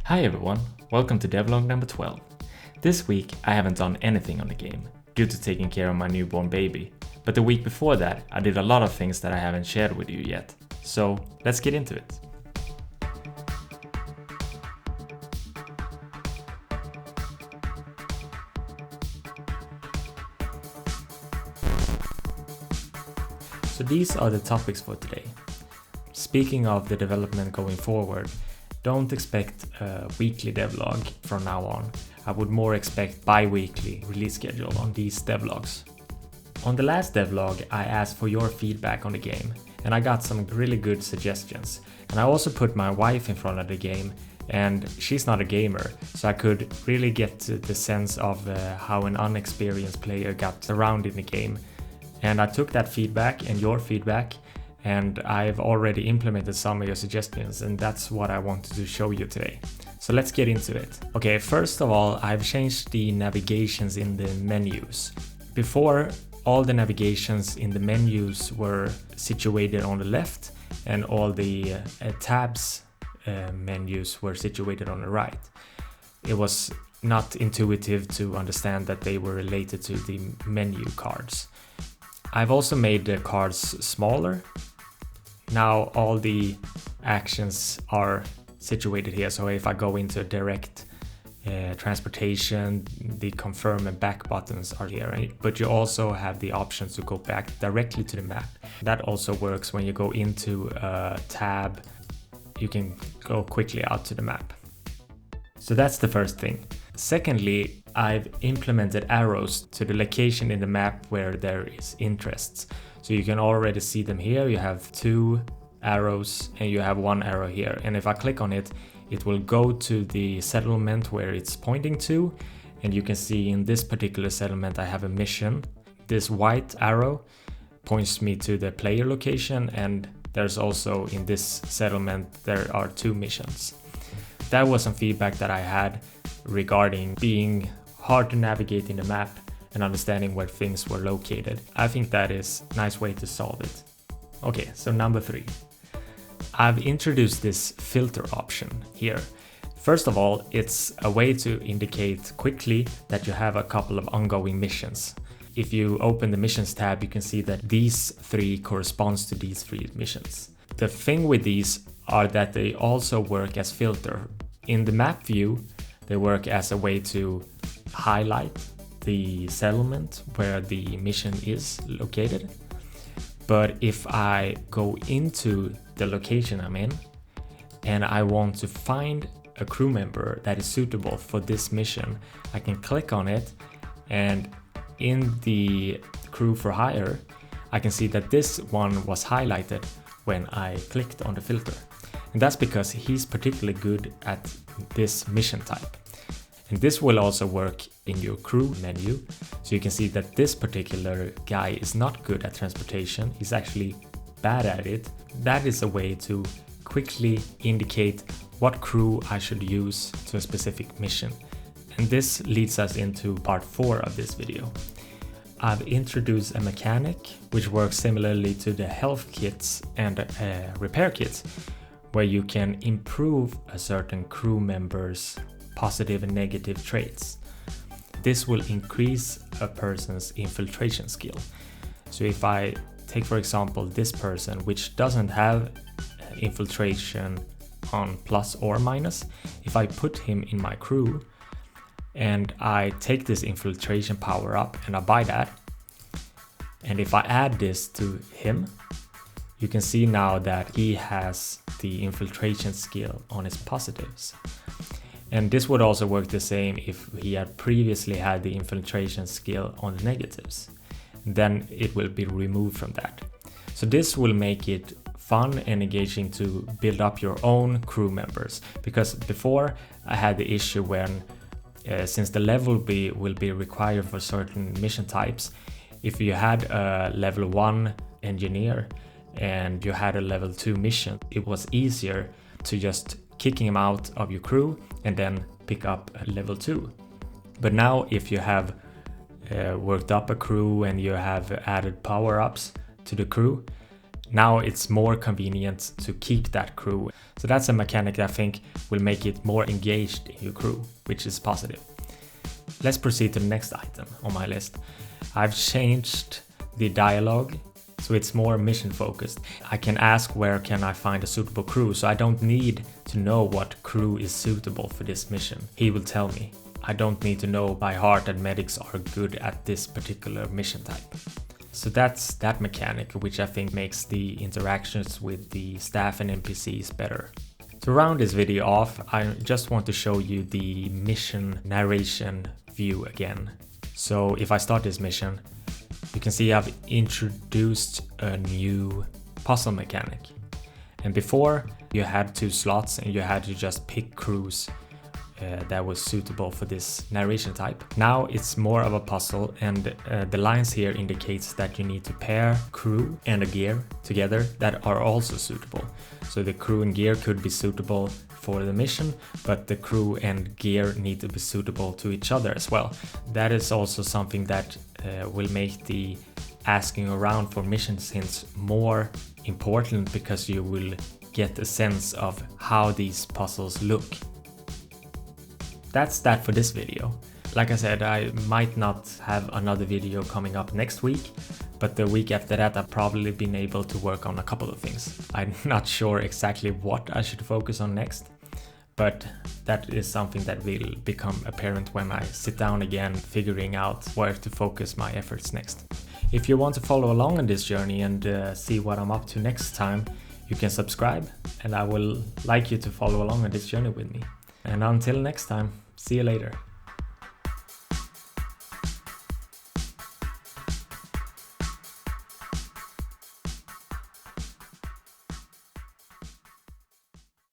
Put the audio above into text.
Hi everyone, welcome to devlog number 12. This week I haven't done anything on the game, due to taking care of my newborn baby, but the week before that I did a lot of things that I haven't shared with you yet, so let's get into it. So these are the topics for today. Speaking of the development going forward, don't expect a weekly devlog from now on. I would more expect bi-weekly release schedule on these devlogs. On the last devlog, I asked for your feedback on the game, and I got some really good suggestions. And I also put my wife in front of the game, and she's not a gamer, so I could really get the sense of how an unexperienced player got around in the game. And I took that feedback and your feedback, and I've already implemented some of your suggestions, and that's what I wanted to show you today. So let's get into it. Okay, first of all, I've changed the navigations in the menus. Before, all the navigations in the menus were situated on the left, and all the tabs menus were situated on the right. It was not intuitive to understand that they were related to the menu cards. I've also made the cards smaller. Now all the actions are situated here, so if I go into direct transportation, the confirm and back buttons are here, right? But you also have the option to go back directly to the map. That also works when you go into a tab, you can go quickly out to the map. So that's the first thing. Secondly, I've implemented arrows to the location in the map where there is interests. So you can already see them here. You have 2 arrows and you have 1 arrow here. And if I click on it, it will go to the settlement where it's pointing to. And you can see in this particular settlement, I have a mission. This white arrow points me to the player location. And there's also in this settlement, there are 2 missions. That was some feedback that I had regarding being hard to navigate in the map and understanding where things were located. I think that is a nice way to solve it. Okay, so number 3. I've introduced this filter option here. First of all, it's a way to indicate quickly that you have a couple of ongoing missions. If you open the missions tab, you can see that these 3 corresponds to these 3 missions. The thing with these are that they also work as filter. In the map view, they work as a way to highlight the settlement where the mission is located. But if I go into the location I'm in and I want to find a crew member that is suitable for this mission, I can click on it, and in the crew for hire, I can see that this one was highlighted when I clicked on the filter. And that's because he's particularly good at this mission type. And this will also work in your crew menu. So you can see that this particular guy is not good at transportation. He's actually bad at it. That is a way to quickly indicate what crew I should use to a specific mission. And this leads us into part 4 of this video. I've introduced a mechanic which works similarly to the health kits and repair kits, where you can improve a certain crew member's positive and negative traits. This will increase a person's infiltration skill. So if I take, for example, this person, which doesn't have infiltration on plus or minus, if I put him in my crew and I take this infiltration power up and I buy that, and if I add this to him, you can see now that he has the infiltration skill on his positives. And this would also work the same if he had previously had the infiltration skill on the negatives. Then it will be removed from that. So this will make it fun and engaging to build up your own crew members. Because before I had the issue when, since the level will be required for certain mission types, if you had a level 1 engineer and you had a level 2 mission, it was easier to just kicking him out of your crew and then pick up a level 2. But now if you have worked up a crew and you have added power-ups to the crew, Now it's more convenient to keep that crew. So that's a mechanic that I think will make it more engaged in your crew, which is positive. Let's proceed to the next item on my list. I've changed the dialogue, so it's more mission focused. I can ask where can I find a suitable crew, so I don't need to know what crew is suitable for this mission. He will tell me. I don't need to know by heart that medics are good at this particular mission type. So that's that mechanic, which I think makes the interactions with the staff and NPCs better. To round this video off, I just want to show you the mission narration view again. So if I start this mission, you can see I've introduced a new puzzle mechanic. And before, you had 2 slots and you had to just pick crews that was suitable for this narration type. Now it's more of a puzzle, and the lines here indicates that you need to pair crew and a gear together that are also suitable. So the crew and gear could be suitable for the mission, but the crew and gear need to be suitable to each other as well. That is also something that will make the asking around for mission hints more important, because you will get a sense of how these puzzles look. That's that for this video. Like I said, I might not have another video coming up next week, but the week after that I've probably been able to work on a couple of things. I'm not sure exactly what I should focus on next, but that is something that will become apparent when I sit down again figuring out where to focus my efforts next. If you want to follow along on this journey and see what I'm up to next time, you can subscribe, and I will like you to follow along on this journey with me. And until next time, see you later.